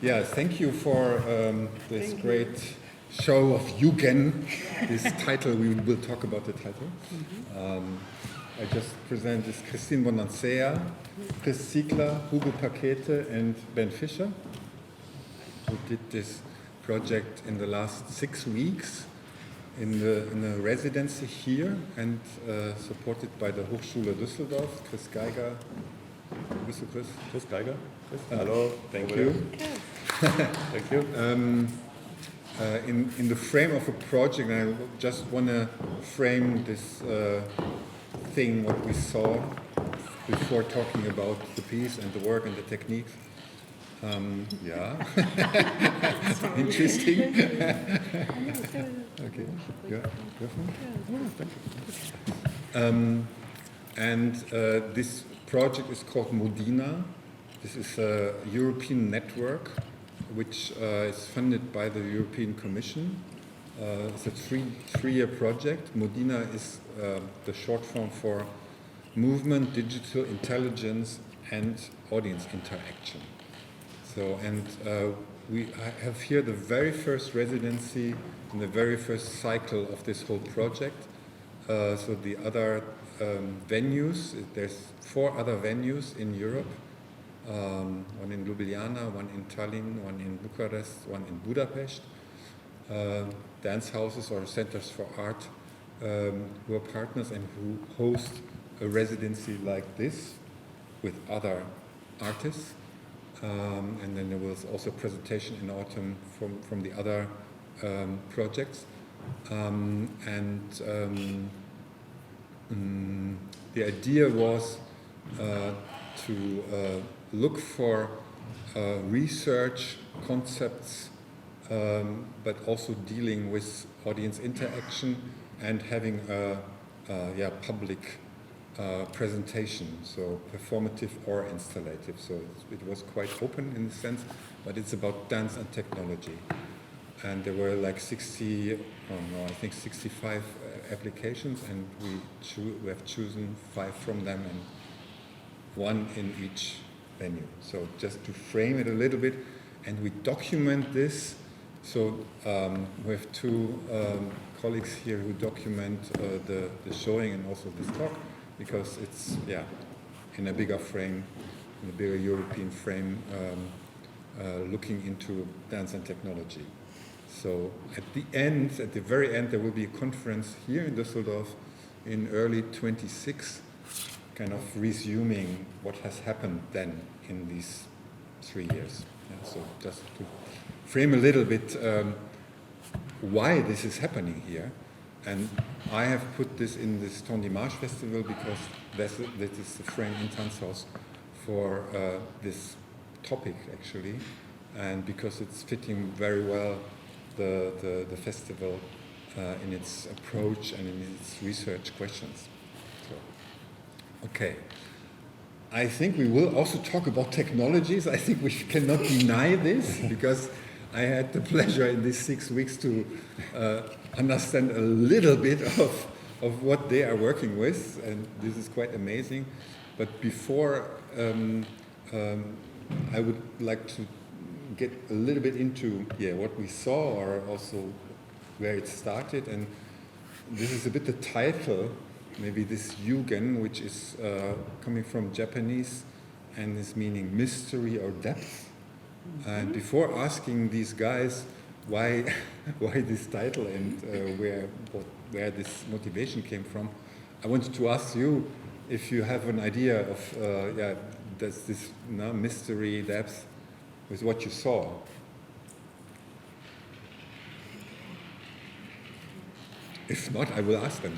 Yeah, thank you for this great show of YUGEN, this title. We will talk about the title. I just present this Bonansea, Chris Ziegler, Hugo Paquete, and Ben Fischer, who did this project in the last 6 weeks in a residency here and supported by the Hochschule Düsseldorf. Chris Geiger. Chris Geiger. Chris. Hello. Thank you. Thank you. In the frame of a project, I just want to frame this thing, what we saw before talking about the piece and the work and the techniques. Yeah. Interesting. Okay. Yeah. And this project is called Modina. This is a European network which is funded by the European Commission. It's a three-year project. Modina is the short form for Movement, Digital Intelligence, and Audience Interaction. So, and we have here the very first residency and the very first cycle of this whole project. So the other venues, there's 4 other venues in Europe. One in Ljubljana, one in Tallinn, one in Bucharest, one in Budapest. Dance houses or centers for art who are partners and who host a residency like this with other artists. And then there was also a presentation in autumn from the other projects. The idea was to look for research concepts, but also dealing with audience interaction and having a public presentation, so performative or installative. So it was quite open in a sense, but it's about dance and technology. And there were like 65 applications, and we have chosen 5 from them and 1 in each venue. So just to frame it a little bit, and we document this. So we have 2 colleagues here who document the showing and also this talk, because it's in a bigger frame, in a bigger European frame, looking into dance and technology. So at the very end, there will be a conference here in Düsseldorf in early 26, kind of resuming what has happened then in these 3 years. Yeah, so just to frame a little bit why this is happening here. And I have put this in this Ton d'Image Festival because that is the frame in Tanzhaus for this topic actually, and because it's fitting very well the festival in its approach and in its research questions. So, okay. I think we will also talk about technologies. I think we cannot deny this, because I had the pleasure in these 6 weeks to understand a little bit of what they are working with, and this is quite amazing. But before, I would like to get a little bit into what we saw, or also where it started. And this is a bit the title, maybe this YUGEN, which is coming from Japanese and is meaning mystery or depth. Mm-hmm. And before asking these guys why this title and where this motivation came from, I wanted to ask you if you have an idea of does this mystery depth with what you saw. If not, I will ask them.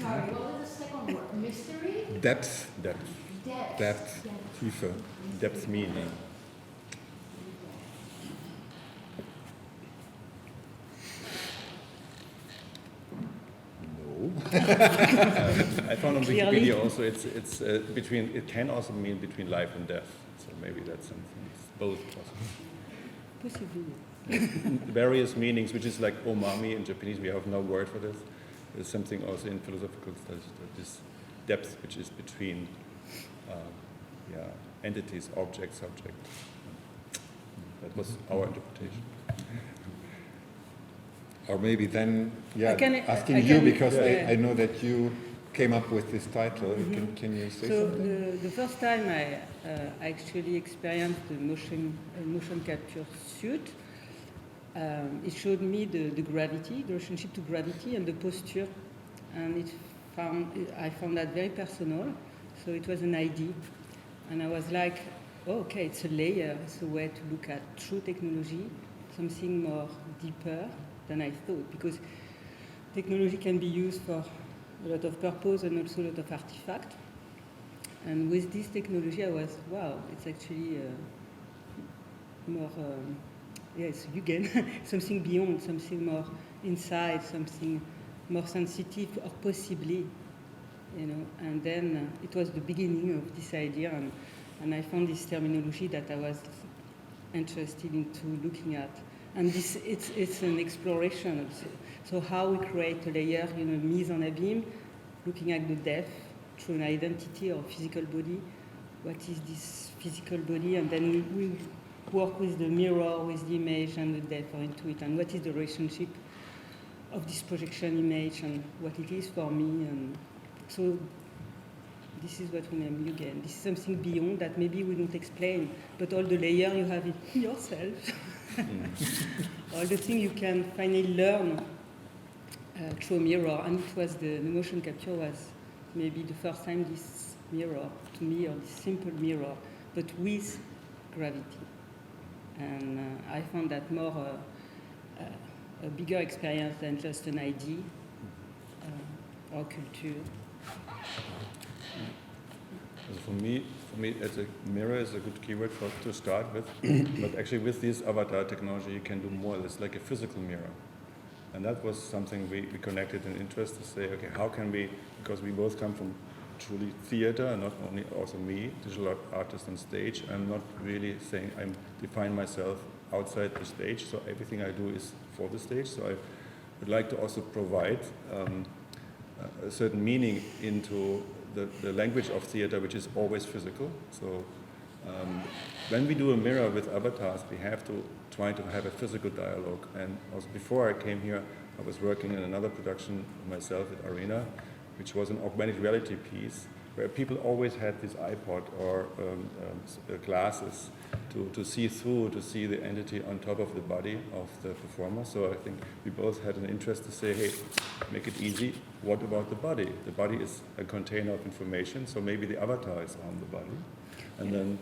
Sorry, what was the second word? Mystery? Depth. Tiefe. Depth meaning. No. I found on Wikipedia also it's between. It can also mean between life and death. So maybe that's something. It's both possible. Various meanings, which is like umami in Japanese. We have no word for this. There's something also in philosophical studies that this depth which is between entities, object, subject. That was our interpretation. Or maybe then, asking I you, can- because yeah. I know that you came up with this title. Can you say So something? the first time I actually experienced the motion capture suit, it showed me the gravity, the relationship to gravity and the posture, and I found that very personal. So it was an idea, and I was like, oh, okay, it's a layer, it's a way to look at true technology, something more deeper than I thought, because technology can be used for a lot of purpose and also a lot of artifact. And with this technology, I was, wow, it's actually more, it's YUGEN, something beyond, something more inside, something more sensitive, or possibly, And then it was the beginning of this idea, and I found this terminology that I was interested into looking at. And it's an exploration also. So how we create a layer, mise en abîme, looking at the depth through an identity or physical body. What is this physical body? And then we work with the mirror, with the image and the depth or into it. And what is the relationship of this projection image and what it is for me? And so this is what we name YUGEN. This is something beyond that maybe we don't explain, but all the layers you have in yourself. All the things you can finally learn through a mirror, and it was the motion capture was maybe the first time this mirror to me, or this simple mirror, but with gravity. And I found that more a bigger experience than just an idea or culture. For me, as a mirror is a good keyword to start with. But actually, with this avatar technology, you can do more. It's like a physical mirror, and that was something we connected in interest to say, okay, how can we? Because we both come from truly theater, and not only also me, digital artist on stage. I'm not really saying I define myself outside the stage. So everything I do is for the stage. So I would like to also provide a certain meaning into the language of theater, which is always physical. So when we do a mirror with avatars, we have to try to have a physical dialogue. And also before I came here, I was working in another production myself at Arena, which was an augmented reality piece, where people always had this iPod or glasses to see through, to see the entity on top of the body of the performer. So I think we both had an interest to say, hey, make it easy. What about the body? The body is a container of information, so maybe the avatar is on the body. And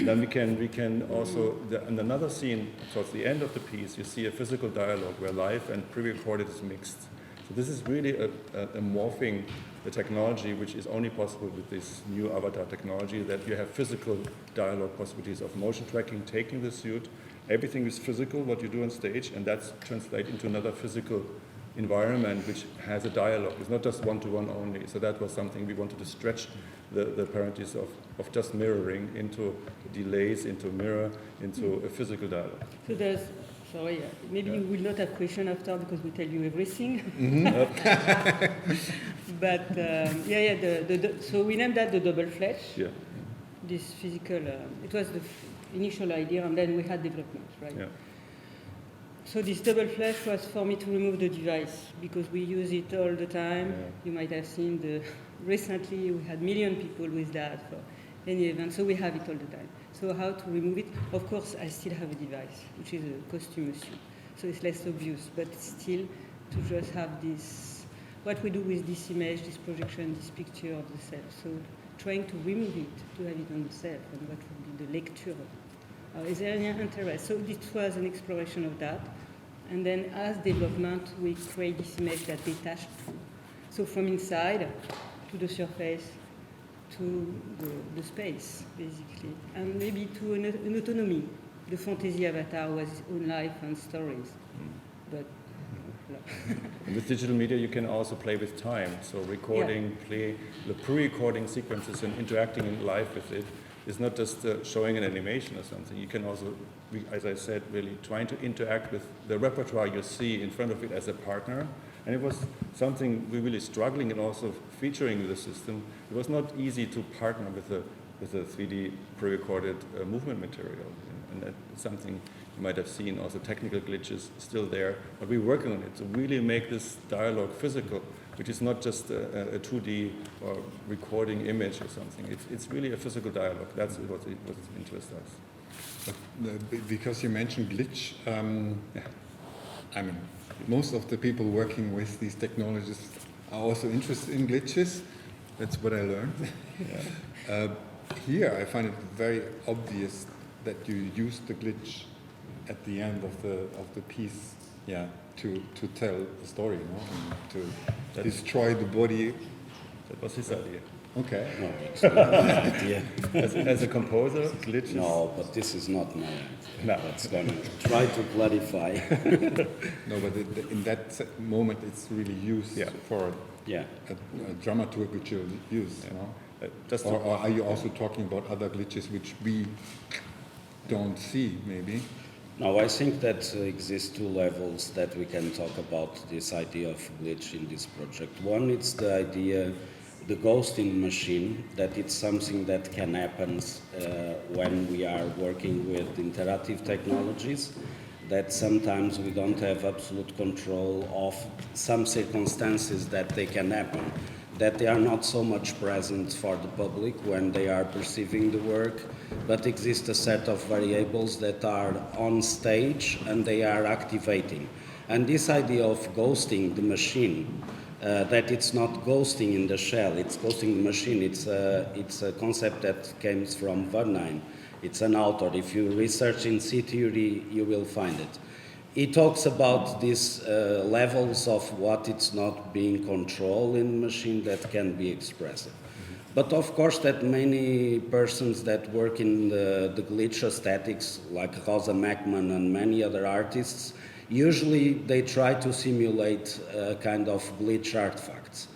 then we can also, in another scene, towards the end of the piece, you see a physical dialogue where live and pre-recorded is mixed. So this is really a morphing the technology, which is only possible with this new avatar technology, that you have physical dialogue possibilities of motion tracking, taking the suit. Everything is physical, what you do on stage, and that's translated into another physical environment which has a dialogue. It's not just one-to-one only. So that was something we wanted to stretch the parentheses of just mirroring into delays, into mirror, into a physical dialogue. So there's, sorry, maybe you will not have question after because we tell you everything. But so we named that the double flesh. Yeah. This physical, it was the initial idea, and then we had development, right? Yeah. So this double flash was for me to remove the device because we use it all the time. Yeah. You might have seen recently we had million people with that for any event, so we have it all the time. So how to remove it? Of course, I still have a device, which is a costume suit. So it's less obvious, but still to just have this, what we do with this image, this projection, this picture of the self. So trying to remove it, to have it on the self, and what would be the lecture. Is there any interest? So this was an exploration of that. And then as development, we create this image that detached. So from inside to the surface, to the space, basically. And maybe to an autonomy. The fantasy avatar was his own life and stories. But And with digital media, you can also play with time. So recording, play, the pre-recording sequences and interacting in live with it is not just showing an animation or something. You can also, as I said, really trying to interact with the repertoire you see in front of it as a partner, And it was something we really struggling and also featuring the system. It was not easy to partner with a 3D pre-recorded movement material. And that's something you might have seen, also technical glitches still there. But we're working on it to really make this dialogue physical, which is not just a 2D or recording image or something. It's really a physical dialogue. That's what interests us. But, because you mentioned glitch, I mean, most of the people working with these technologies are also interested in glitches. That's what I learned. Here, I find it very obvious that you use the glitch at the end of the piece, to tell the story, you know, and to destroy the body. That was his idea. Okay. No, it's not my idea. As a composer, glitches. No, but this is not my idea. No. That's gonna try to clarify. No, but in that moment, it's really used for Yeah. a dramaturgical use, you know. Or are you also talking about other glitches which we don't see, maybe? No, I think that exists two levels that we can talk about this idea of glitch in this project. One, it's the idea, the ghosting machine, that it's something that can happen when we are working with interactive technologies, that sometimes we don't have absolute control of some circumstances that they can happen, that they are not so much present for the public when they are perceiving the work, but exist a set of variables that are on stage and they are activating. And this idea of ghosting the machine, that it's not ghosting in the shell, it's ghosting the machine, it's a concept that comes from Vernine. It's an author. If you research in C theory, you will find it. He talks about these levels of what it's not being controlled in the machine that can be expressed. But of course that many persons that work in the glitch aesthetics, like Rosa Mackman and many other artists, usually they try to simulate kind of glitch artifacts.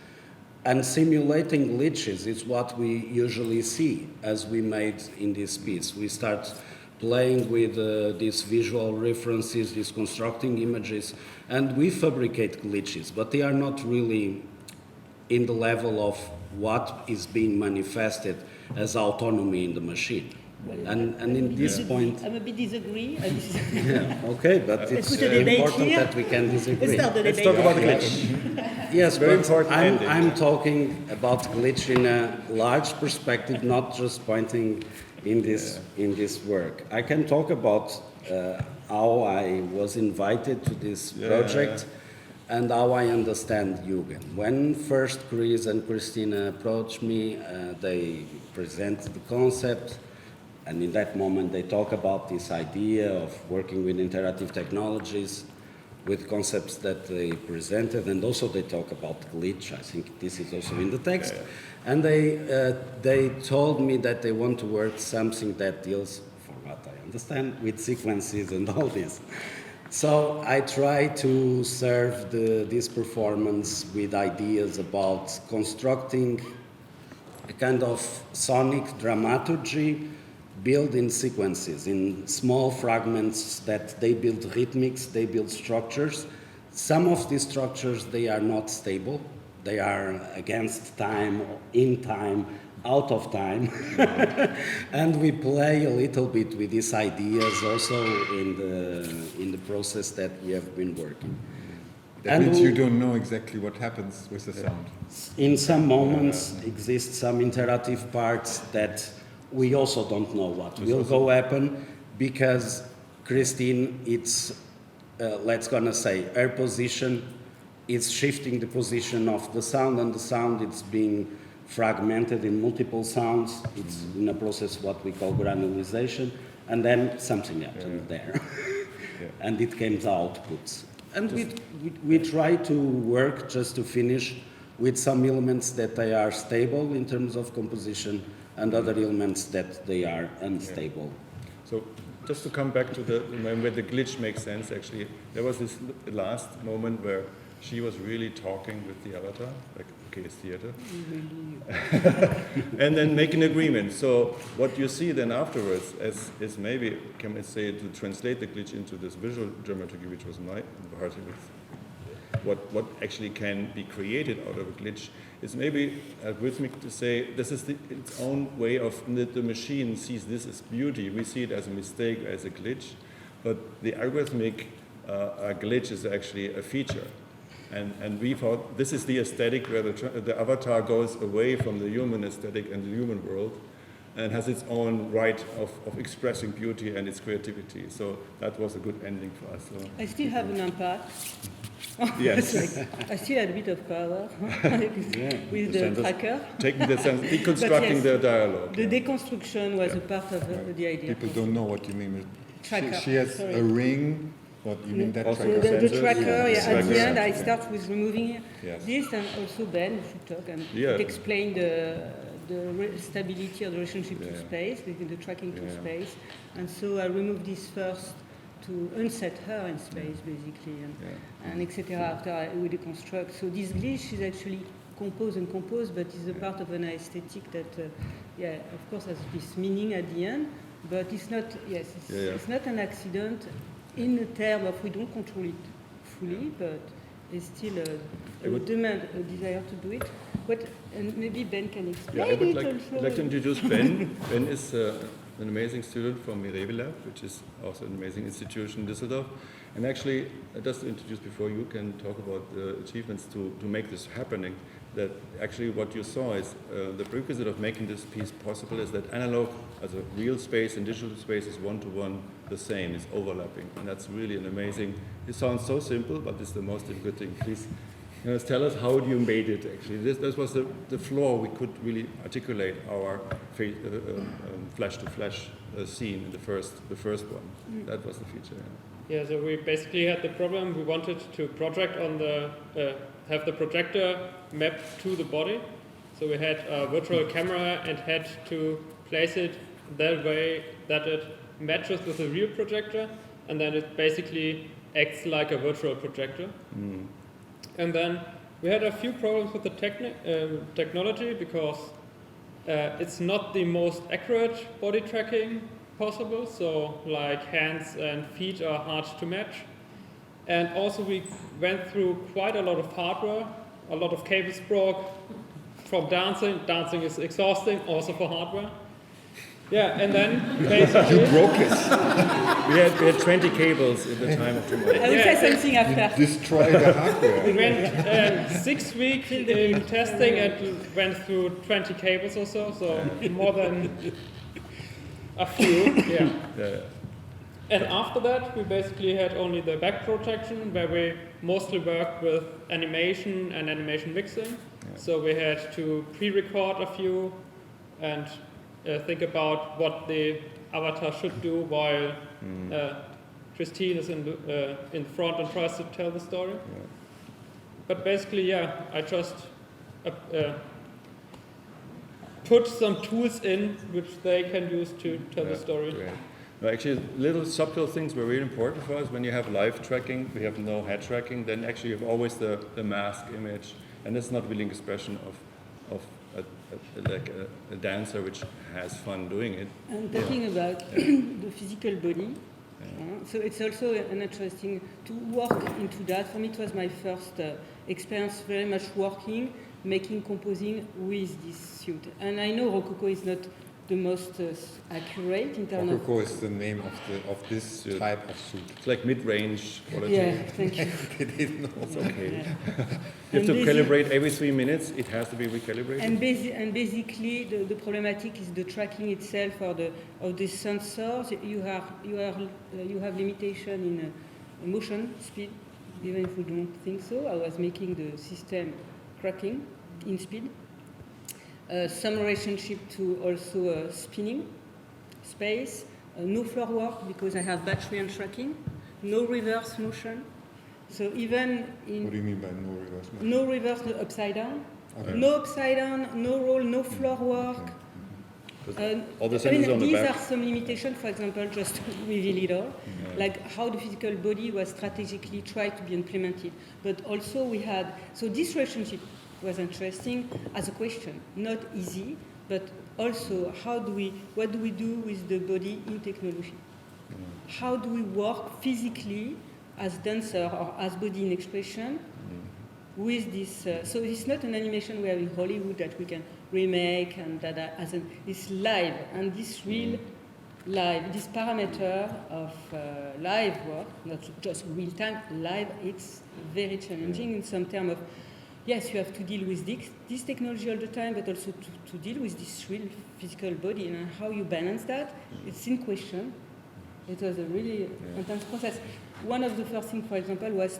And simulating glitches is what we usually see as we made in this piece. We start playing with these visual references, these constructing images, and we fabricate glitches, but they are not really in the level of what is being manifested as autonomy in the machine. And in this point... I'm a bit disagree. Okay, but it's important that we can disagree. Let's talk about the glitch. Yes, Very but important I'm talking about glitch in a large perspective, not just pointing in this work. I can talk about how I was invited to this project and how I understand YUGEN. When first Chris and Christina approached me, they presented the concept, and in that moment they talk about this idea of working with interactive technologies, with concepts that they presented, and also they talk about glitch. I think this is also in the text. And they told me that they want to work something that deals, for what I understand, with sequences and all this. So I try to serve this performance with ideas about constructing a kind of sonic dramaturgy built in sequences, in small fragments that they build rhythmics, they build structures. Some of these structures, they are not stable. They are against time, in time, out of time. And we play a little bit with these ideas also in the process that we have been working. That means you don't know exactly what happens with the sound. In some moments exist some interactive parts that we also don't know what will go happen, because Christine, it's, let's gonna say, her position is shifting the position of the sound, and the sound it's being fragmented in multiple sounds. It's in a process what we call granulization, and then something happened there. And it came to outputs. And we try to work just to finish with some elements that they are stable in terms of composition, and other elements that they are unstable. So just to come back to where the glitch makes sense, actually, there was this last moment where she was really talking with the avatar, like case theater, and then make an agreement. So what you see then afterwards is maybe, can we say, to translate the glitch into this visual dramaturgy, which was my party with what actually can be created out of a glitch is maybe algorithmic to say this is its own way of the machine sees this as beauty. We see it as a mistake, as a glitch, but the algorithmic glitch is actually a feature. And we thought this is the aesthetic where the avatar goes away from the human aesthetic and the human world and has its own right of expressing beauty and its creativity. So that was a good ending for us. So. I still have an impact. Yes. I still had a bit of power with the tracker. Taking the sense, deconstructing yes, the dialogue. The deconstruction was a part of the idea. People don't know what you mean with Tracker, she has sorry. a ring. What you mean that Also tracker? The sensors, tracker, yeah, at the end, I sensors, start with removing Yes. this, and also Ben, if you talk, and explain the stability of the relationship to space, the tracking to space. And so I removed this first to unset her in space, basically, and etc. After we deconstruct. So this glitch is actually composed, but is a part of an aesthetic that, of course, has this meaning at the end. But it's not, it's not an accident in the term of we don't control it fully, but it's still a demand, a desire to do it. And maybe Ben can explain I would it like, also. I'd like to introduce Ben. Ben is an amazing student from MIREVI, which is also an amazing institution in Düsseldorf. And actually, just to introduce before you can talk about the achievements to make this happening, that actually what you saw is the prerequisite of making this piece possible is that analog, as a real space and digital space is one-to-one the same, it's overlapping. And that's really an amazing, it sounds so simple, but it's the most difficult thing. Please tell us how you made it actually. This was the flaw we could really articulate our flash-to-flash scene in the first one. That was the feature. Yeah, so we basically had the problem. We wanted to project on have the projector mapped to the body. So we had a virtual camera and had to place it that way that it matches with a real projector, and then it basically acts like a virtual projector. And then we had a few problems with the technology because it's not the most accurate body tracking possible, so like hands and feet are hard to match. And also we went through quite a lot of hardware, a lot of cables broke from dancing. Dancing is exhausting, also for hardware. Yeah, and then basically... You broke it. We had 20 cables at the time of tomorrow. I will say something after. Destroy the hardware. We went 6 weeks in testing and went through 20 cables or so more than a few, yeah. And after that, we basically had only the back projection, where we mostly worked with animation and animation mixing. Yeah. So we had to pre-record a few and think about what the avatar should do while Christine is in front and tries to tell the story. Yeah. But basically, I just put some tools in which they can use to tell the story. Great. No, actually, little subtle things were really important for us. When you have live tracking, we have no head tracking, then actually you have always the mask image, and it's not really an expression of a dancer which has fun doing it. And talking about the physical body, so it's also an interesting to work into that. For me, it was my first experience, very much composing with this suit. And I know Rococo is not the most accurate in terms of... Rococo is the name of this type of suit. It's like mid-range quality. Yeah, thank you. They didn't know. It's okay. You have to calibrate every 3 minutes. It has to be recalibrated. And basically, the problematic is the tracking itself of the sensors. You have limitation in motion speed, even if we don't think so. I was making the system cracking in speed. Some relationship to also spinning space, no floor work because I have battery and tracking, no reverse motion. So even in... What do you mean by no reverse motion? No reverse, no upside down. Okay. No upside down, no roll, no floor work. All the sensors on the these back. are some limitations, for example, just to reveal it all, like how the physical body was strategically tried to be implemented. But also we had, so this relationship was interesting as a question, not easy, but also what do we do with the body in technology? How do we work physically as dancer or as body in expression with this. So it's not an animation we have in Hollywood that we can remake and that it's live, and this real live, this parameter of live work, not just real time, live, it's very challenging in some terms of, yes, you have to deal with this technology all the time, but also to deal with this real physical body, and how you balance that, it's in question. It was a really intense process. One of the first things, for example, was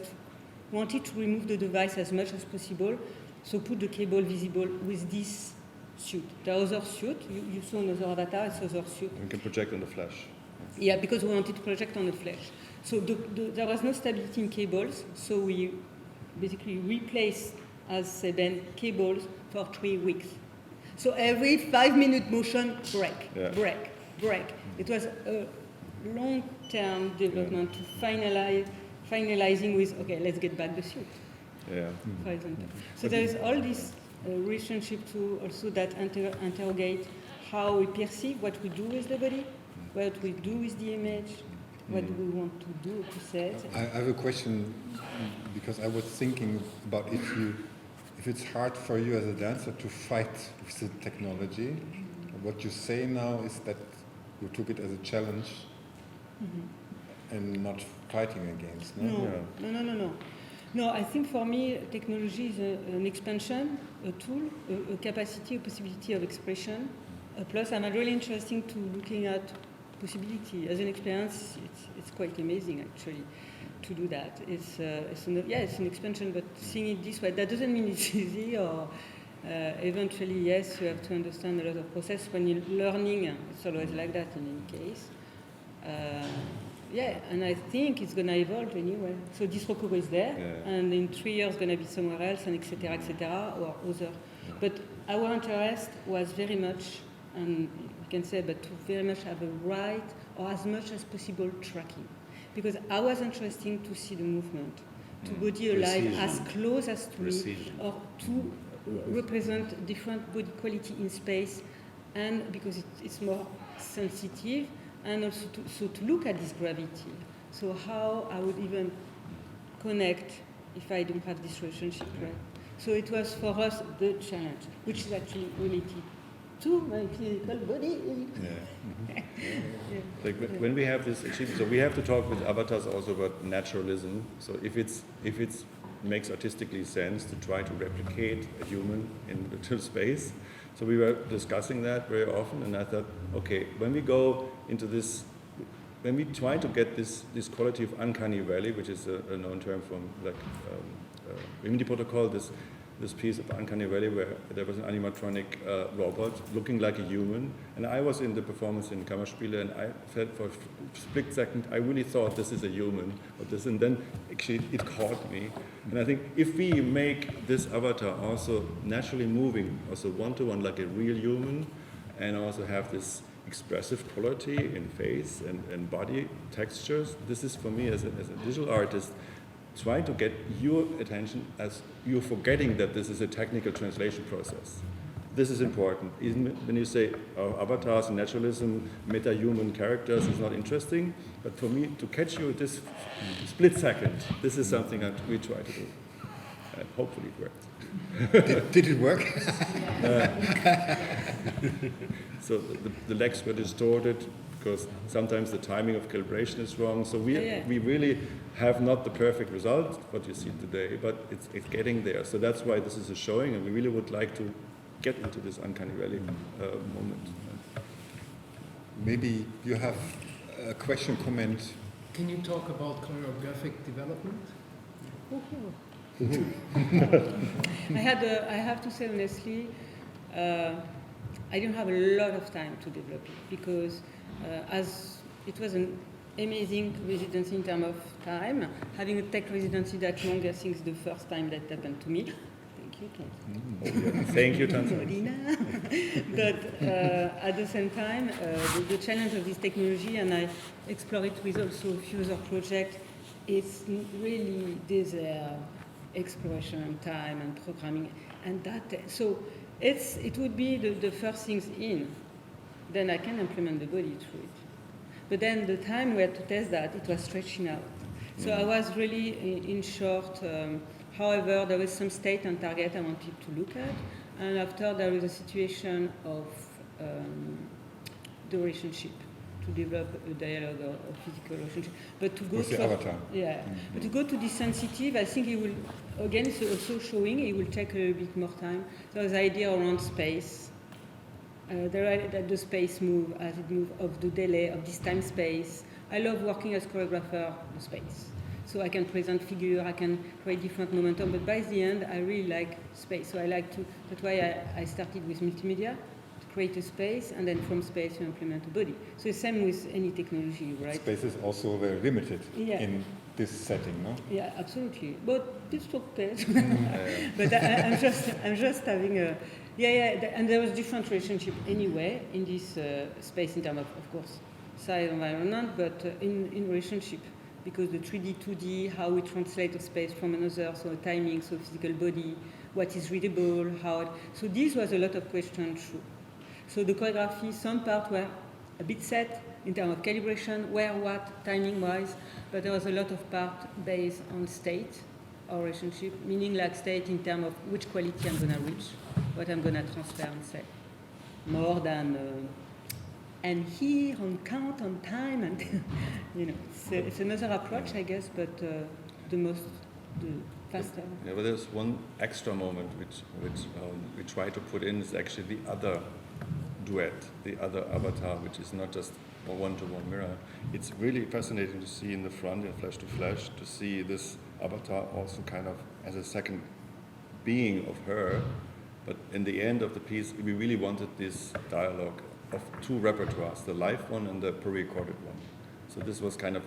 wanted to remove the device as much as possible, so put the cable visible with this suit. The other suit, you saw another avatar, it's other suit. We can project on the flash. Yeah, because we wanted to project on the flesh. So there was no stability in cables, so we basically replaced, as said then, cables for 3 weeks. So every 5-minute motion, break. It was a long-term development to finalizing with, okay, let's get back the suit, for example. So there is all this relationship to also that interrogate how we perceive what we do with the body, what we do with the image, what do we want to do, to say. I have a question, because I was thinking about if it's hard for you as a dancer to fight with the technology. What you say now is that you took it as a challenge and not fighting against, no? No. No, I think for me, technology is an expansion, a tool, a capacity, a possibility of expression. Plus, I'm really interested to looking at possibility. As an experience, it's quite amazing, actually, to do that. It's an expansion, but seeing it this way, that doesn't mean it's easy, or eventually, yes, you have to understand a lot of process. When you're learning, it's always like that in any case. And I think it's going to evolve anyway. So this Rococo is there, and in 3 years going to be somewhere else, and etc., or other. But our interest was very much, and you can say, but to very much have a right, or as much as possible, tracking. Because I was interested to see the movement, to body alive as close as to me, or to represent different body quality in space, and because it's more sensitive, and also to look at this gravity. So how I would even connect if I don't have this relationship, right? So it was for us the challenge, which is actually related to my physical body. Like when we have this achievement, so we have to talk with avatars also about naturalism. So if it makes artistically sense to try to replicate a human in virtual space. So we were discussing that very often, and I thought, okay, when we go into this, when we try to get this quality of uncanny valley, which is a known term from like MIREVI protocol, this piece of uncanny valley where there was an animatronic robot looking like a human, and I was in the performance in Kammerspiele, and I felt for a split second I really thought this is a human, and then actually it caught me. And I think if we make this avatar also naturally moving, also one-to-one like a real human, and also have this expressive quality in face and body textures, this is for me as a visual artist, try to get your attention as you're forgetting that this is a technical translation process. This is important. Even when you say avatars, naturalism, meta-human characters is not interesting, but for me to catch you at this split second, this is something that we try to do. And hopefully it worked. Did it work? So the legs were distorted because sometimes the timing of calibration is wrong. So we really have not the perfect result, what you see today, but it's getting there. So that's why this is a showing, and we really would like to get into this uncanny valley moment. Maybe you have a question, comment. Can you talk about choreographic development? I have to say honestly, I didn't have a lot of time to develop it because as it was an amazing residency in terms of time, having a tech residency that long, I think is the first time that happened to me. Thank you, Tanzhaus. Thank you, Tanzhaus. But at the same time, the challenge of this technology, and I explore it with also a few other projects, is really this exploration and time and programming and that. So it would be the first things in. Then I can implement the body through it. But then the time we had to test that, it was stretching out. So I was really in short However, there was some state and target I wanted to look at, and after there was a situation of the relationship, to develop a dialogue or a physical relationship. But to go with to the avatar. Yeah, but to go to this sensitive, I think it will, again, it's also showing, it will take a little bit more time. There's the idea around space. That the space move as it moves, of the delay, of this time space. I love working as choreographer, the space. So I can present figure, I can create different momentum, but by the end, I really like space. So I like to, that's why I started with multimedia, to create a space, and then from space you implement a body. So the same with any technology, right? Space is also very limited Yeah. in this setting, no? Yeah, absolutely. But it's okay. But I'm just having a, and there was different relationship anyway in this space in terms of course, size environment, but in relationship, because the 3D, 2D, how we translate a space from another, so timing, so physical body, what is readable, how. So this was a lot of questions. So the choreography, some parts were a bit set in terms of calibration, where, what, timing-wise, but there was a lot of part based on state or relationship, meaning like state in terms of which quality I'm going to reach, what I'm going to transfer and say, more than and here on count on time and you know it's another approach, I guess, but the faster. Yeah, but there's one extra moment which we try to put in is actually the other duet, the other avatar, which is not just a one-to-one mirror. It's really fascinating to see in the front, in flash to flash, to see this avatar also kind of as a second being of her. But in the end of the piece, we really wanted this dialogue of two repertoires, the live one and the pre-recorded one. So this was kind of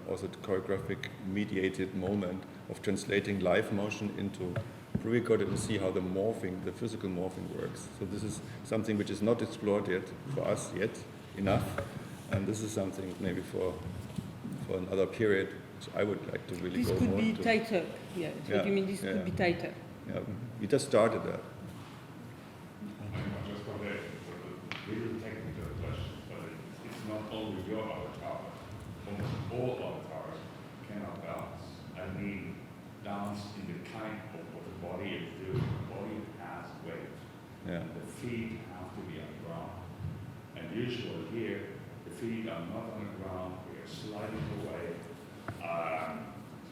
also a choreographic mediated moment of translating live motion into pre-recorded and see how the morphing, the physical morphing works. So this is something which is not explored yet for us yet enough, and this is something maybe for another period which I would like to really this go could more be to. tighter. Yeah, so Yeah, you mean this yeah. could be tighter? Yeah, we just started that. Just for the little technical question, but it's not only your avatar, almost all avatars cannot dance. I mean, dance in the kind of what the body is doing. The body has weight. Yeah. The feet have to be on the ground. And usually here, the feet are not on the ground, we are sliding away.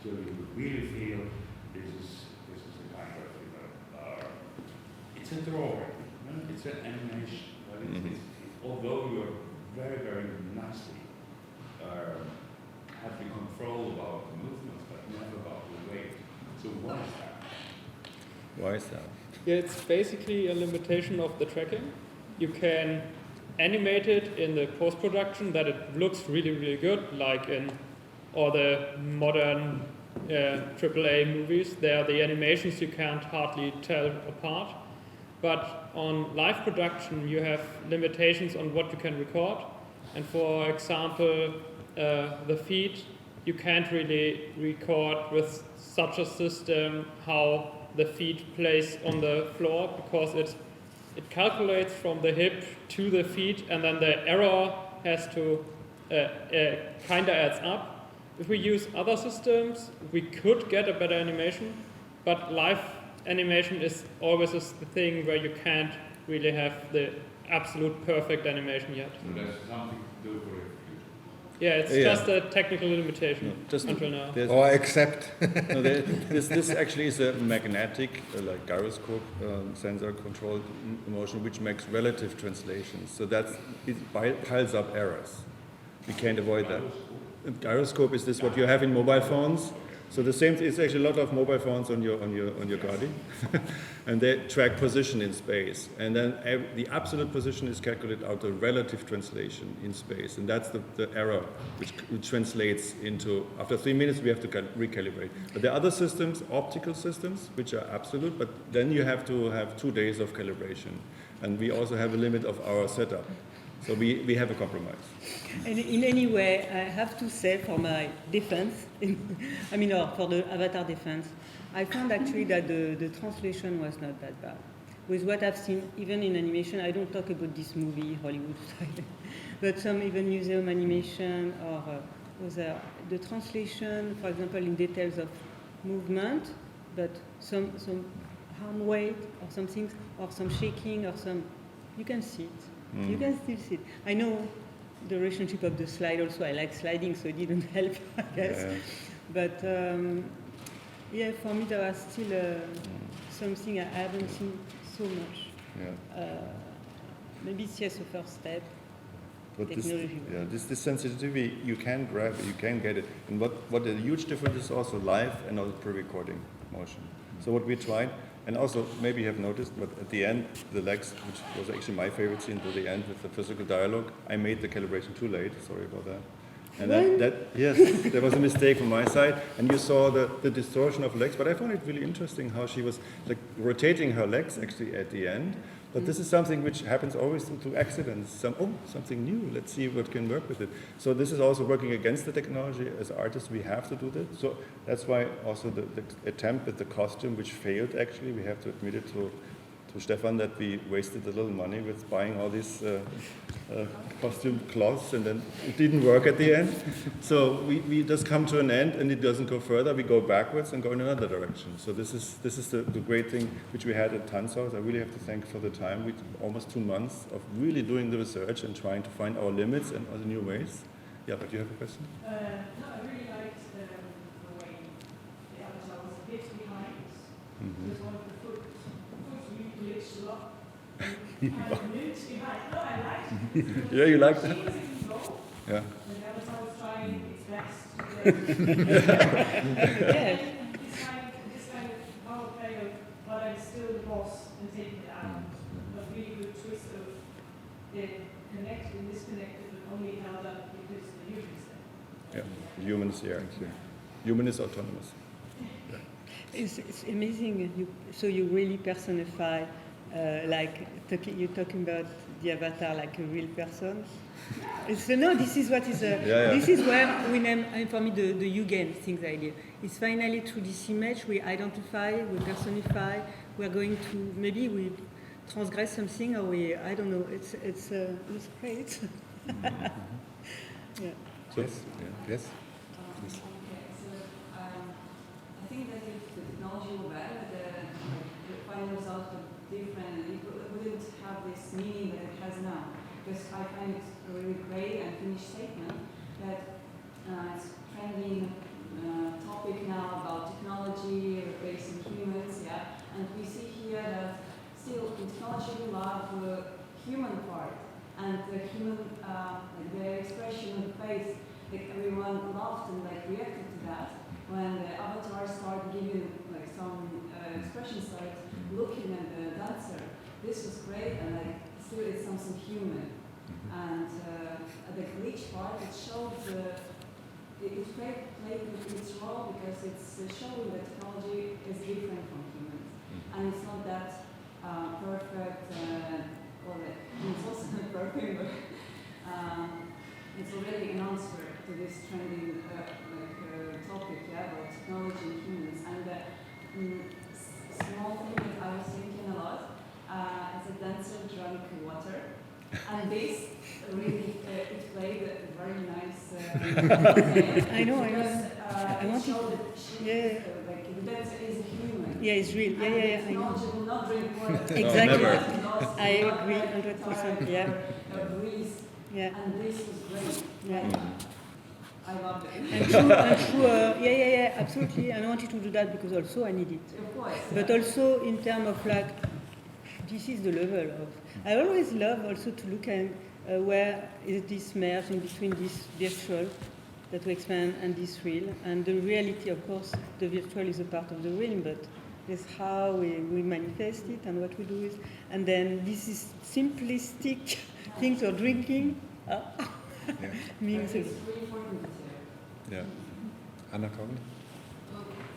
So you really feel this is a kind of, it's a drawing, it's an animation, but it's, although you're very, very nicely have the control about the movements, but never about the weight. So why is that? Why is that? Yeah, it's basically a limitation of the tracking. You can animate it in the post-production that it looks really, really good, like in all the modern AAA movies. There, the animations you can't hardly tell apart. But on live production, you have limitations on what you can record. And for example, the feet, you can't really record with such a system how the feet place on the floor, because it calculates from the hip to the feet, and then the error has to kind of adds up. If we use other systems, we could get a better animation, but live animation is always a thing where you can't really have the absolute perfect animation yet. So there's something to do for it. Yeah, it's Yeah. just a technical limitation Just until now. there's- Or accept. No, this actually is a magnetic, like gyroscope sensor controlled motion, which makes relative translations. So it piles up errors. We can't avoid that. Gyroscope is this what you have in mobile phones. So the same. It's actually a lot of mobile phones on your Guardi, and they track position in space. And then the absolute position is calculated out of relative translation in space, and that's the error which translates into. After 3 minutes, we have to recalibrate. But there are other systems, optical systems, which are absolute. But then you have to have 2 days of calibration, and we also have a limit of our setup. So we have a compromise. And in any way, I have to say for my defense, or for the avatar defense, I found actually that the translation was not that bad. With what I've seen, even in animation, I don't talk about this movie, Hollywood style, but some even museum animation or the translation, for example, in details of movement, but some arm weight or some things, or some shaking, or some, you can see it. You can still see it. I know the relationship of the slide also. I like sliding, so it didn't help, I guess. Yeah. But yeah, for me there was still something I haven't seen so much. Yeah. Maybe it's just a first step. But Technology. this sensitivity, you can grab it, you can get it. And what the huge difference is also live and also pre-recording motion. So what we tried, and also maybe you have noticed, but at the end, the legs, which was actually my favorite scene, to the end with the physical dialogue, I made the calibration too late, sorry about that. And yes, there was a mistake from my side, and you saw the distortion of legs, but I found it really interesting how she was like rotating her legs actually at the end. But this is something which happens always through accidents. Something new, let's see what can work with it. So this is also working against the technology. As artists, we have to do that. So that's why also the attempt with the costume, which failed actually, we have to admit it to Stefan, that we wasted a little money with buying all these costume cloths, and then it didn't work at the end. So we just come to an end, and it doesn't go further. We go backwards and go in another direction. So this is the great thing which we had at Tanzhaus. I really have to thank for the time. We almost 2 months of really doing the research and trying to find our limits and other new ways. Yeah, but you have a question? No, I really liked the way the avatar was a bit behind. Because one of the foot really glitched a lot. And kind of moved behind. No, I liked it. Yeah, you like that? She was in control. Yeah. And the avatar was trying its best. Yeah. This kind of power play of, but I'm still the boss and taking it out. A really good twist of it connected and disconnected, but only held up because the humans there. Yeah, humans, yeah, actually. Human is autonomous. It's amazing. So you really personify, you're talking about the avatar like a real person. No, this is what is. This is where we name, for me, the YUGEN things idea. It's finally through this image we identify, we personify. We're going to maybe we transgress something, or I don't know. It's great. Yeah. Yes. Yes. Okay, so I think that if the technology were better, the final result would be different, and it wouldn't have this meaning that it has now. Because I find it a really great and finished statement that it's trending topic now about technology replacing humans, yeah. And we see here that still in technology we love the human part and the human, the expression of the face. Like everyone laughed and reacted to that when the avatar started giving some expressions, started looking at the dancer. This was great, and still it's something human. And the glitch part, it showed it played its role because it's showing that technology is different from humans, and it's not that perfect. It's also not perfect, but it's already an answer to this trending topic, about technology and humans. And small thing that I was thinking a lot, as a dancer drank water, and this really it played a very nice. I know. I want to show that she the dancer is a human. Yeah, it's real. Yeah. I know. Technology will not drink water. Exactly. Never. I agree 100%. Yeah. Breeze. Yeah. And this was great. Yeah. I loved it. And true, yeah, absolutely. And I wanted to do that because also I need it. Of course. But also in terms of this is the level of. I always love also to look at where is this merge in between this virtual that we expand and this real, and the reality. Of course, the virtual is a part of the real, but it's how we manifest it and what we do with. And then this is simplistic things we're drinking. Means It's really important. Yeah. Anna Kogel?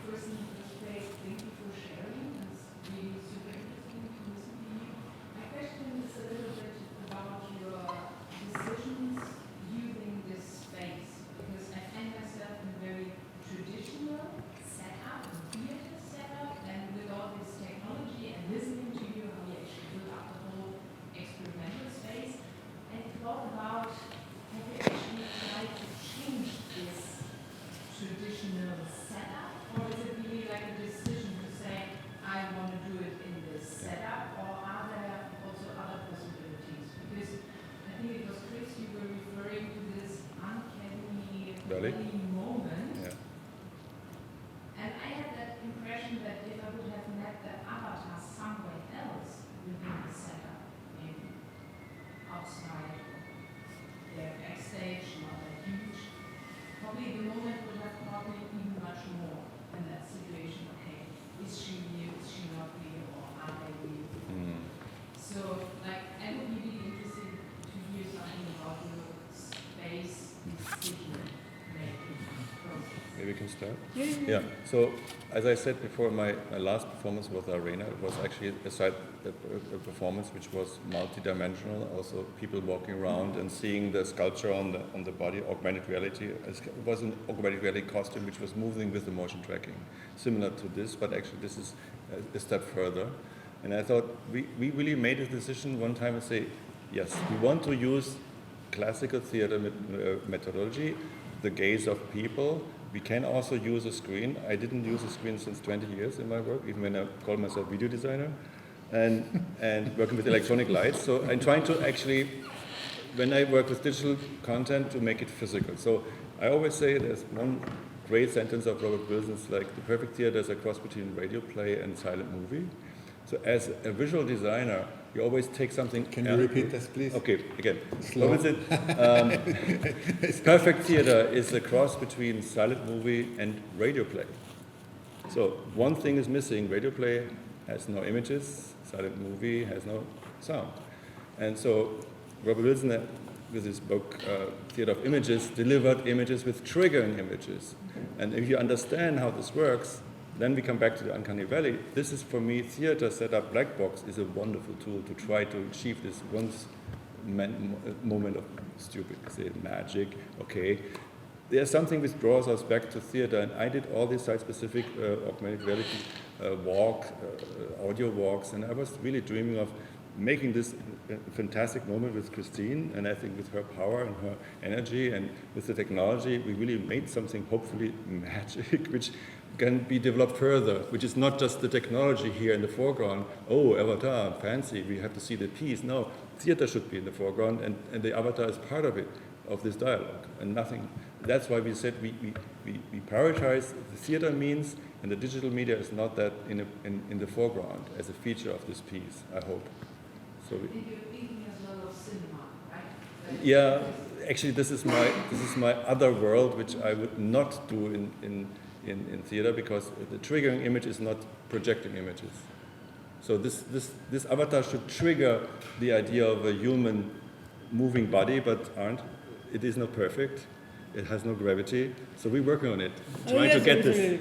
First and foremost, thank you for sharing. It's really super interesting to listen to you. My question is a little bit about your decisions using this space, because I find myself in a very traditional setup, a theater setup, and with all this technology and listening to you, how you actually build up the whole experimental space, and thought about have you actually tried to change this traditional Valley. moment. Yeah. And I had that impression that if I would have met the avatar somewhere else within the setup, maybe outside or there backstage, not that huge, probably the moment would have caught me even much more in that situation. Okay, is she real, is she not real, or are they real? So, like, I would be really interested to hear something about your space decision-making process. Maybe we can start? Yeah. So, as I said before, my last performance with the Arena, it was actually a performance which was multi-dimensional, also people walking around and seeing the sculpture on the body, augmented reality. It was an augmented reality costume which was moving with the motion tracking, similar to this, but actually this is a step further. And I thought we really made a decision one time and say, yes, we want to use classical theater methodology, the gaze of people. We can also use a screen. I didn't use a screen since 20 years in my work, even when I called myself video designer, and working with electronic lights. So I'm trying to actually, when I work with digital content, to make it physical. So I always say there's one great sentence of Robert Wilson's, like, the perfect theater is a cross between radio play and silent movie. So as a visual designer, you always take something. Can you repeat this, please? Okay, again. Slow. What is it? Perfect theater is a cross between silent movie and radio play. So one thing is missing. Radio play has no images. Silent movie has no sound. And so Robert Wilson, with his book Theater of Images, delivered images with triggering images. And if you understand how this works, then we come back to the Uncanny Valley. This is, for me, theater setup black box is a wonderful tool to try to achieve this moment of stupid, say, magic. Okay, there's something which draws us back to theater, and I did all these site-specific augmented reality audio walks, and I was really dreaming of making this fantastic moment with Christine, and I think with her power and her energy and with the technology, we really made something hopefully magic, which can be developed further, which is not just the technology here in the foreground. Oh, avatar, fancy, we have to see the piece. No, theater should be in the foreground, and the avatar is part of it, of this dialogue, and nothing. That's why we said we prioritize the theater means, and the digital media is not that in the foreground as a feature of this piece, I hope. So And you're thinking as well of cinema, right? yeah, actually this is my other world, which I would not do in theater, because the triggering image is not projecting images. So this avatar should trigger the idea of a human moving body, but it is not perfect. It has no gravity. So we're working on it, trying to get this.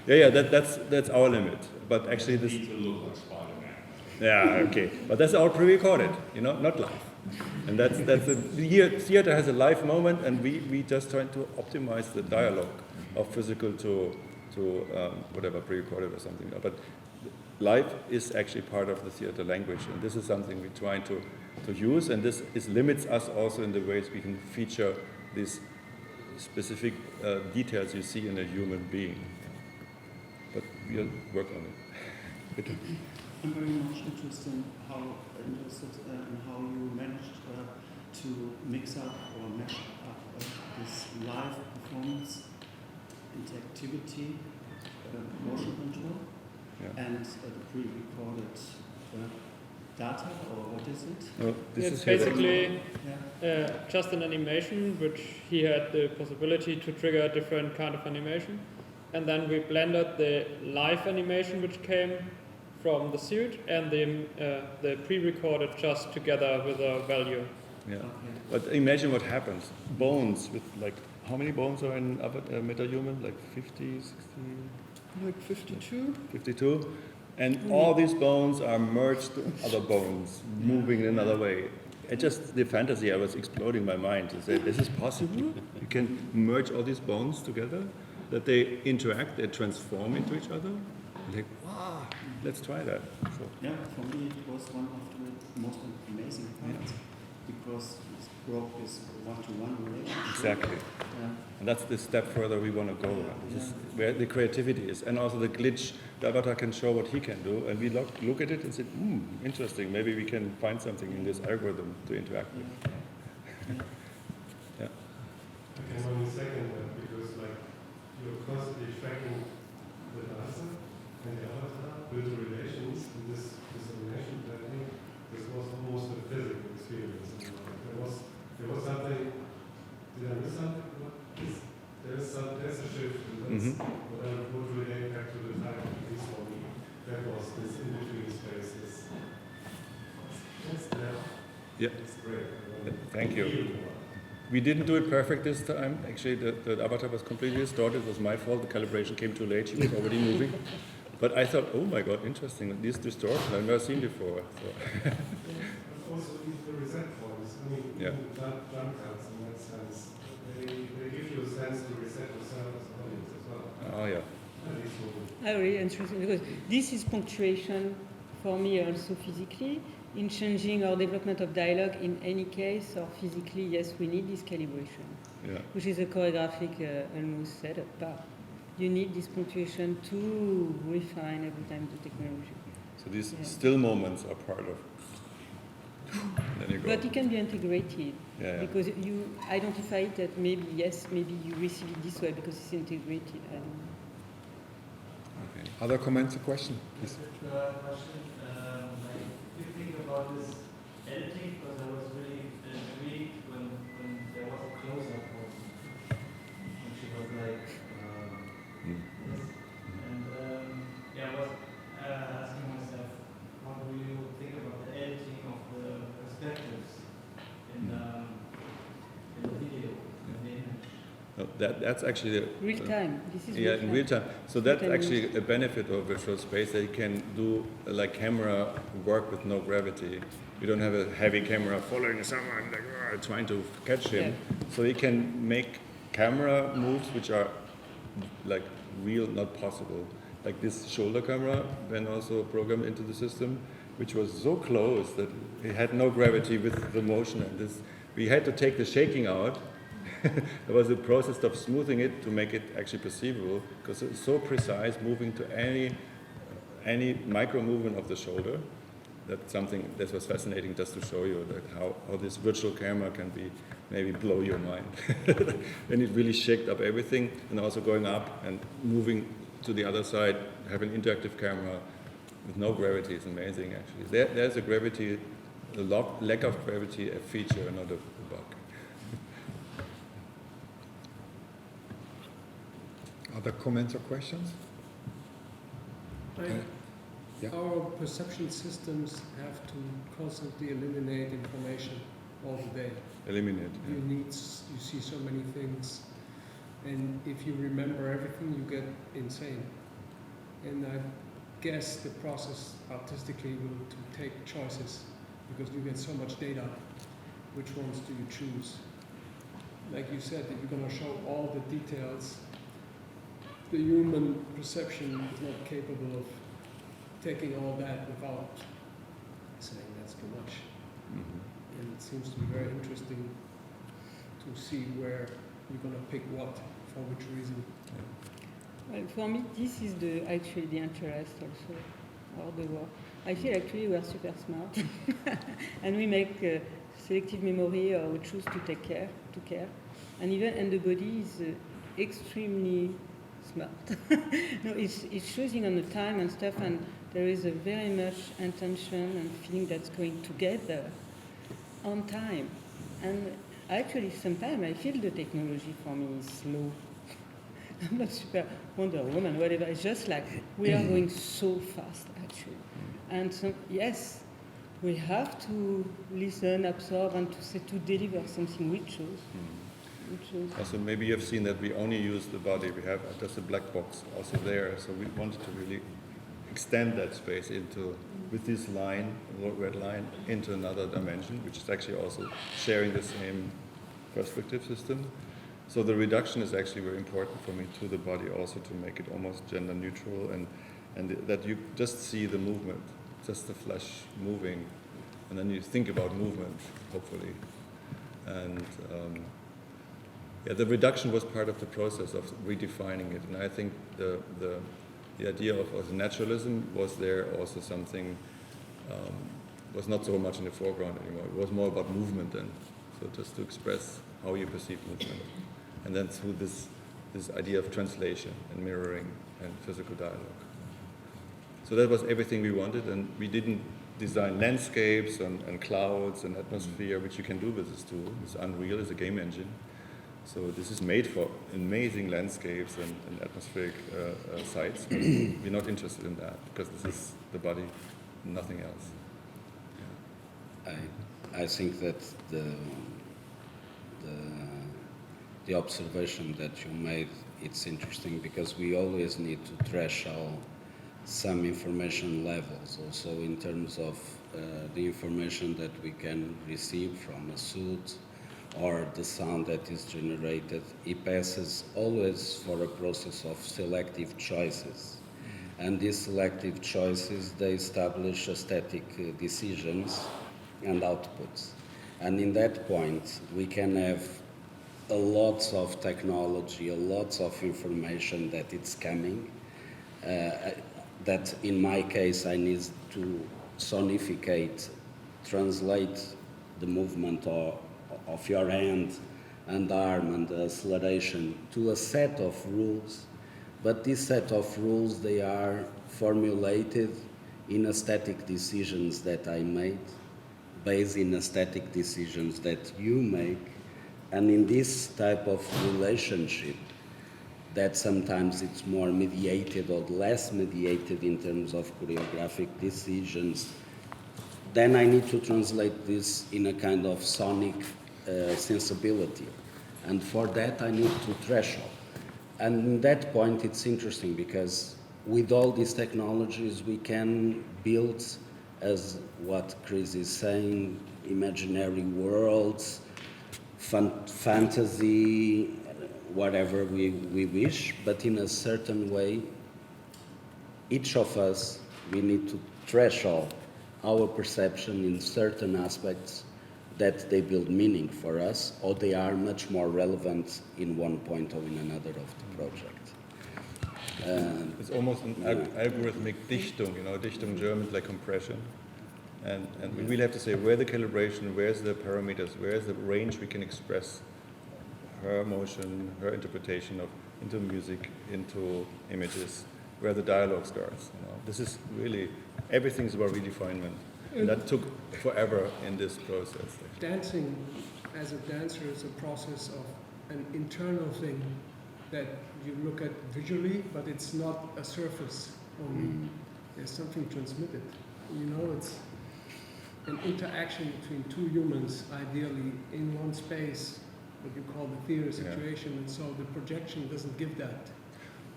Yeah, that's our limit. But actually this. Need to look like Spider-Man. Yeah, okay. But that's all pre-recorded, not live. And that's theater has a live moment, and we just trying to optimize the dialogue of physical to whatever, pre-recorded or something. But live is actually part of the theater language, and this is something we're trying to use, and this limits us also in the ways we can feature these specific details you see in a human being. But we'll work on it. I'm very much interested in how you managed to mix up or mesh up this live performance, interactivity, motion control, and the pre-recorded data, or what is it? No, this It's is basically just an animation, which he had the possibility to trigger a different kind of animation. And then we blended the live animation, which came from the suit, and the pre-recorded just together with a value. Yeah. But imagine what happens. Bones with, like, how many bones are in metahuman? Like 50, 60? Like 52? 52? And all these bones are merged to other bones, moving in another way. It just, the fantasy, I was exploding my mind to say, this is possible? You can merge all these bones together, that they interact, they transform into each other? Like, wow, let's try that. So. Yeah, for me it was one of the most amazing parts, because it broke this one-to-one relationship. Exactly. Yeah. And that's the step further we want to go. This is where the creativity is. And also the glitch, the avatar can show what he can do, and we look at it and say, interesting, maybe we can find something in this algorithm to interact with. Yeah. can only second that because, like, you're constantly tracking the dancer and the avatar, build relations, and this animation planning. This was almost a physical experience. There was something. Did I miss something? There's a shift, and that's what I would relate back to the time, at least for me. That was this in between spaces. Yeah. It's great. Thank you. We didn't do it perfect this time. Actually, the avatar was completely distorted. It was my fault. The calibration came too late. She was already moving. But I thought, oh my God, interesting. This distortion I've never seen before. So. Also, the reset points. I mean, jump cuts in that sense. They give you a sense to reset yourself as an audience as well. Oh, yeah. Really interesting, because this is punctuation for me also physically. In changing our development of dialogue in any case, or physically, yes, we need this calibration, which is a choreographic almost setup. But you need this punctuation to refine every time the technology. So these still moments are part of. Then you go. But it can be integrated because you identify it that maybe yes, maybe you receive it this way because it's integrated. I don't know. Okay. Other comments or questions? Please. Question. If you think about this editing, because I was really intrigued when there was a close-up of when she was like this, and I was asking myself, how do you think about the editing of the perspectives in the video, in the image? That's actually real time. This is in real time. So that's actually a benefit of virtual space. That you can do like camera work with no gravity. You don't have a heavy camera following someone like trying to catch him. So you can make camera moves which are like real, not possible. Like this shoulder camera, then also programmed into the system, which was so close that it had no gravity with the motion. And this, we had to take the shaking out. There was a process of smoothing it to make it actually perceivable, because it's so precise, moving to any micro movement of the shoulder. That's something that was fascinating, just to show you that how this virtual camera can be maybe blow your mind. And it really shaked up everything, and also going up and moving to the other side, have an interactive camera with no gravity is amazing actually. There's a gravity, a lack of gravity, a feature, not a bug. Other comments or questions? Our perception systems have to constantly eliminate information all the day. Eliminate. You see so many things, and if you remember everything, you get insane. And I guess the process artistically will to take choices, because you get so much data. Which ones do you choose? Like you said, if you're going to show all the details, the human perception is not capable of taking all that without saying that's too much. And it seems to be very interesting to see where you're going to pick what, for which reason. Well, for me, this is actually the interest also, or the work. I feel actually we are super smart, and we make selective memory, or we choose to take care, and the body is extremely smart. No, it's choosing on the time and stuff, and there is a very much intention and feeling that's going together on time. And actually, sometimes I feel the technology for me is slow. I'm not super Wonder Woman, whatever. It's just like we are going so fast, actually. And so, yes, we have to listen, absorb, and to deliver something we chose. Also, maybe you've seen that we only use the body. We have just a black box also there. So we wanted to really extend that space with this line, red line, into another dimension, which is actually also sharing the same perspective system. So the reduction is actually very important for me to the body, also to make it almost gender neutral, and that you just see the movement, just the flesh moving, and then you think about movement, hopefully. And the reduction was part of the process of redefining it, and I think the idea of naturalism was there also something, was not so much in the foreground anymore. It was more about movement then, so just to express how you perceive movement. and then through this idea of translation and mirroring and physical dialogue. So that was everything we wanted, and we didn't design landscapes and clouds and atmosphere, which you can do with this tool. It's Unreal, is a game engine. So this is made for amazing landscapes and atmospheric sites. But we're not interested in that because this is the body, nothing else. I think that the observation that you made, it's interesting because we always need to threshold some information levels, also in terms of the information that we can receive from a suit or the sound that is generated. It passes always for a process of selective choices. And these selective choices, they establish aesthetic decisions and outputs. And in that point, we can have a lot of technology, a lot of information that it's coming, that in my case I need to sonificate, translate the movement of your hand and arm and the acceleration to a set of rules, but this set of rules, they are formulated in aesthetic decisions that I made, based in aesthetic decisions that you make, and in this type of relationship that sometimes it's more mediated or less mediated in terms of choreographic decisions, then I need to translate this in a kind of sonic sensibility. And for that I need to threshold. And at that point it's interesting because with all these technologies we can build, as what Chris is saying, imaginary worlds, fantasy, whatever we wish, but in a certain way, each of us, we need to threshold our perception in certain aspects that they build meaning for us, or they are much more relevant in one point or in another of the project. It's almost an algorithmic Dichtung, Dichtung German, like compression. And we really have to say where the calibration, where's the parameters, where's the range we can express her motion, her interpretation into music, into images, where the dialogue starts. This is really, everything's about redefinement. And that took forever in this process. Dancing as a dancer is a process of an internal thing that you look at visually, but it's not a surface only. There's something transmitted. It's an interaction between two humans, ideally in one space, what you call the theater situation, and so the projection doesn't give that.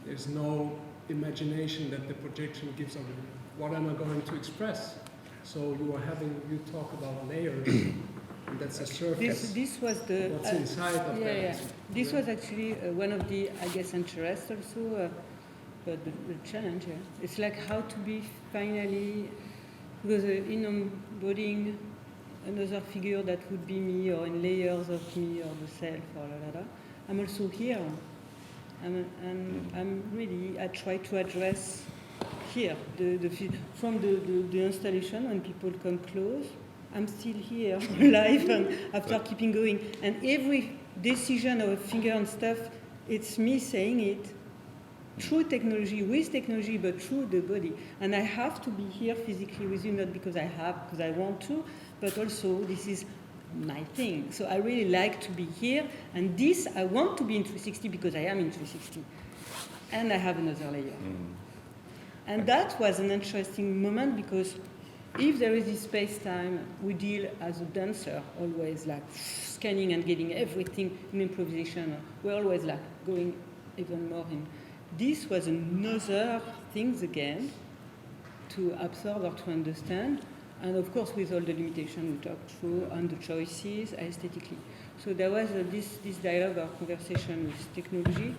There's no imagination that the projection gives of what am I going to express. So you talk about layers, and that's a surface. This was the what's inside of that. Yeah. This was actually one of the, I guess, interests also, but the challenge. Yeah. It's like how to be finally, because in embodying another figure that would be me, or in layers of me, or the self, or I'm also here. I'm really, I try to address here, from the installation, when people come close, I'm still here, live, and after keeping going. And every decision of a finger and stuff, it's me saying it through technology, with technology, but through the body. And I have to be here physically with you, not because I want to, but also this is my thing. So I really like to be here, and this, I want to be in 360 because I am in 360. And I have another layer. And that was an interesting moment because if there is this space-time, we deal as a dancer always like scanning and getting everything in improvisation. We're always like going even more in. This was another thing again to absorb or to understand, and of course with all the limitations we talked through and the choices aesthetically. So there was this dialogue or conversation with technology.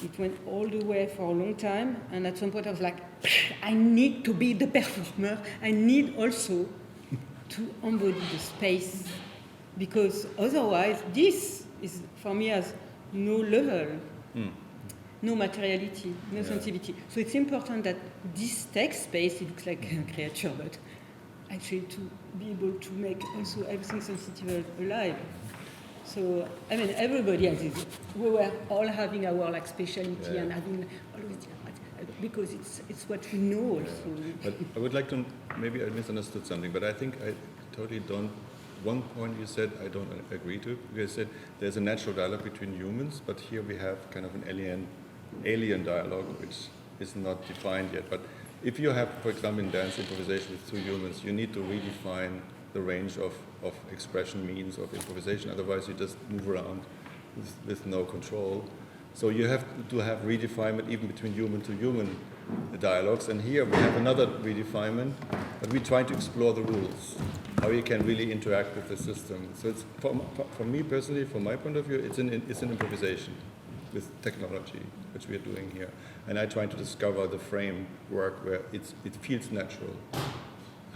It went all the way for a long time, and at some point I was like, I need to be the performer. I need also to embody the space, because otherwise this is, for me, has no level, no materiality, no sensitivity. So it's important that this takes space. It looks like a creature, but actually to be able to make also everything sensitive alive. So, I mean, everybody has it. We were all having our like specialty Yeah. and having always, because it's what we know also. But I would like to, maybe I misunderstood something, but I think I totally don't, one point you said I don't agree to. You said there's a natural dialogue between humans, but here we have kind of an alien dialogue, which is not defined yet. But if you have, for example, in dance improvisation with two humans, you need to redefine the range of expression means of improvisation, otherwise you just move around with no control. So you have to have redefinement even between human to human dialogues, and here we have another redefinement, but we try to explore the rules, how you can really interact with the system. So it's, for me personally, from my point of view, it's an improvisation with technology, which we are doing here. And I try to discover the framework where it feels natural,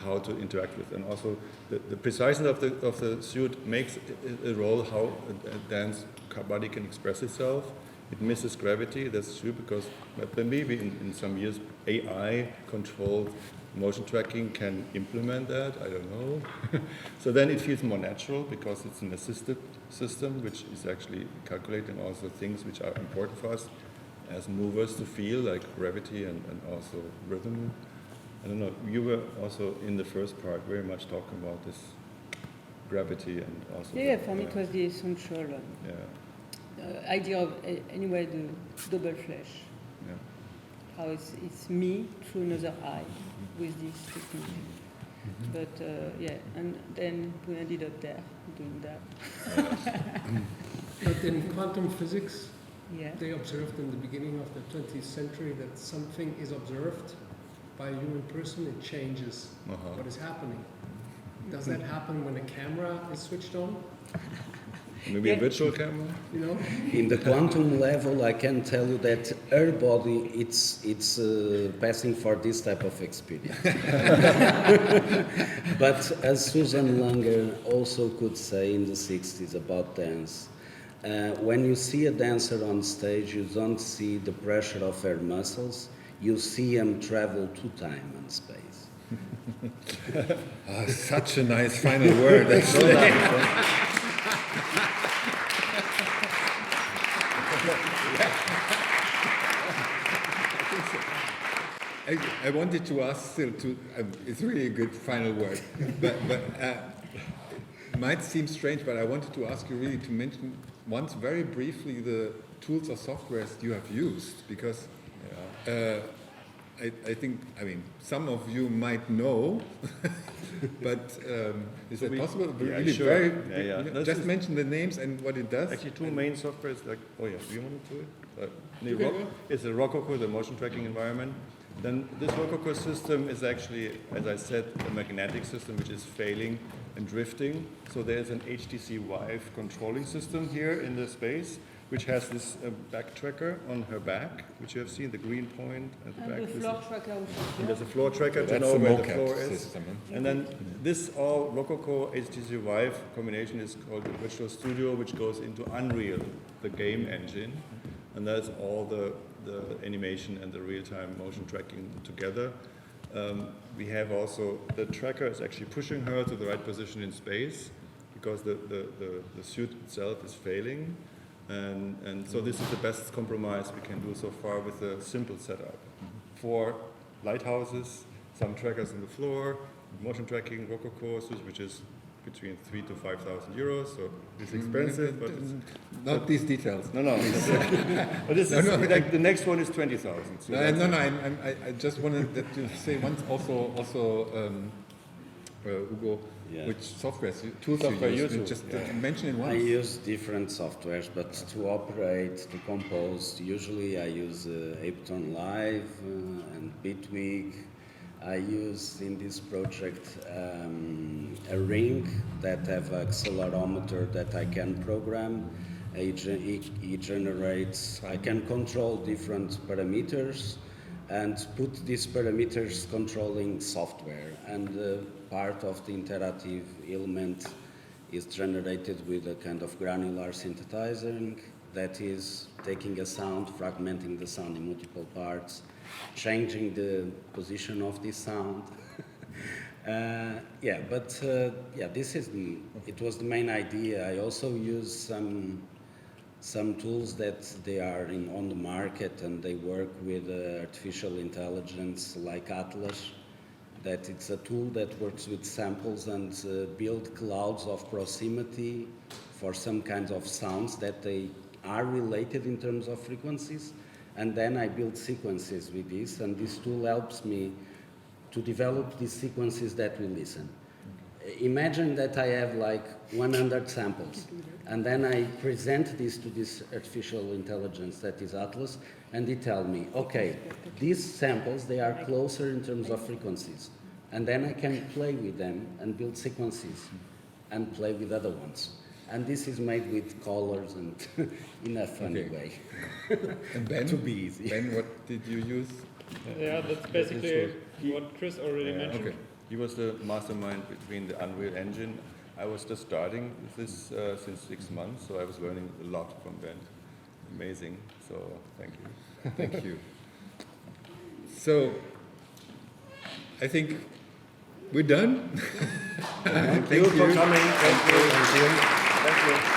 how to interact with, and also the preciseness of the suit makes a role how a dance body can express itself. It misses gravity, that's true, because maybe in some years AI-controlled motion tracking can implement that, I don't know. So then it feels more natural because it's an assisted system which is actually calculating also things which are important for us as movers to feel, like gravity and also rhythm. I don't know, you were also in the first part very much talking about this gravity and also... Yeah, for me it was the essential idea of, anyway, the double flash. Yeah. How it's me through another eye with this technique. But and then we ended up there doing that. But in quantum physics, Yeah. they observed in the beginning of the 20th century that something is observed by a human person, it changes what is happening. Does that happen when a camera is switched on? Maybe a virtual camera? You know? In the quantum level, I can tell you that our body, it's passing for this type of experience. But as Susan Langer also could say in the 60s about dance, when you see a dancer on stage, you don't see the pressure of her muscles, you see him travel through time and space. Such a nice final word. That's so nice. I wanted to ask still it's really a good final word, but it might seem strange, but I wanted to ask you really to mention once very briefly the tools or softwares you have used, because I think, some of you might know, but is it possible? Yeah, Really sure. Just mention the names and what it does. Actually, two main softwares, do you want to do it? It's a Rococo, the motion tracking environment. Then this Rococo system is actually, as I said, a magnetic system which is failing and drifting. So there's an HTC Vive controlling system here in the space, which has this back tracker on her back, which you have seen, the green point at the back. And the floor tracker also. And there's a floor tracker to know where the floor is. And then this all Rococo HTC Vive combination is called the Virtual Studio, which goes into Unreal, the game engine. And that's all the animation and the real-time motion tracking together. We have also, the tracker is actually pushing her to the right position in space because the suit itself is failing. And so this is the best compromise we can do so far with a simple setup. 4 lighthouses, some trackers on the floor, motion tracking, Rococo, which is between 3,000 to 5,000 euros, so it's expensive, but it's not these details. No. But this is like the next one is 20,000. So I just wanted to say once also Hugo, which softwares, tools you use, just mention it once. I use different softwares, but to operate, to compose, usually I use Ableton Live and Bitwig. I use in this project a ring that have an accelerometer that I can program. It generates, I can control different parameters and put these parameters controlling software. And part of the interactive element is generated with a kind of granular synthesizing that is taking a sound, fragmenting the sound in multiple parts, changing the position of the sound, Yeah, but this is it was the main idea. I also use some tools that they are on the market and they work with artificial intelligence like Atlas. That it's a tool that works with samples and build clouds of proximity for some kinds of sounds that they are related in terms of frequencies. And then I build sequences with this, and this tool helps me to develop these sequences that we listen. Imagine that I have like 100 samples, and then I present this to this artificial intelligence that is Atlas, and it tells me, okay, these samples, they are closer in terms of frequencies. And then I can play with them and build sequences and play with other ones. And this is made with colors and in a funny way. And Ben, to be easy. Ben, what did you use? Yeah, that's basically what Chris already mentioned. Okay. He was the mastermind between the Unreal Engine. I was just starting with this since 6 months, so I was learning a lot from Ben. Amazing. So thank you. Thank you. So I think we're done. Thank you for coming. Thank you. Thank you.